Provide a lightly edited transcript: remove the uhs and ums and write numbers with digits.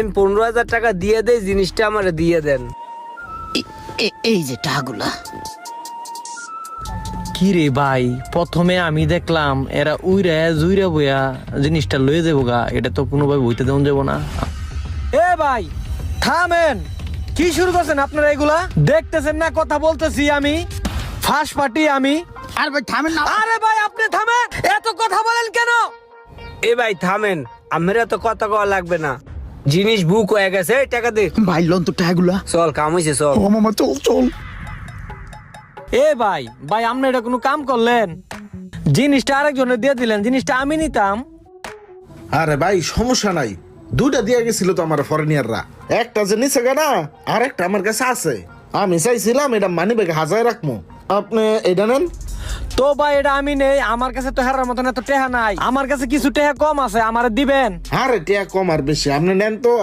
আমি 15,000 টাকা দিয়ে দেই, জিনিসটা আমারে দিয়ে দেন। এই যে টাকাগুলা। কি রে ভাই, প্রথমে আমি দেখলাম এরা উইরা জুইরা বইয়া জিনিসটা লয়ে যাবো গা, এটা তো কোনোভাবে বইতে দেওয়া যাবো না। এ ভাই থামেন, কি শুরু করছেন আপনারা? এগুলা দেখতেছেন না কথা বলতেছি আমি, ফার্স্ট পার্টি আমি। আর ভাই থামেন না। আরে ভাই আপনি থামেন, এত কথা বলেন কেন? এ ভাই থামেন, আমার এত কথা কওয়া লাগবে না, জিনিস বুক হয়ে গেছে, এই টাকা দে। ভাই লোন তো টাকাগুলা। চল কাম হইছে, চল। ও মামা চল চল। এ ভাই ভাই আপনি এটা কোনো কাম করলেন? জিনিসটা আরেকজনের দিয়ে দিলেন, জিনিসটা আমি নিতাম। আরে ভাই সমস্যা নাই, দুইটা দিয়ে গেছিল তো আমার ফরেনিয়াররা, একটা যে নিচে গা না, আর একটা আমার কাছে আছে। আমি চাইছিলাম এটা মানি ব্যাগে হাজার রাখবো, আপনি এটা নেন। তো ভাই এটা আমি নেই, আমার কাছে তো হেরার মতন এত টেহা নাই, আমার কাছে কিছু টেহা কম আছে, আমারে দিবেন। আরে টিয়া কম আর বেশি আপনি নেন তো।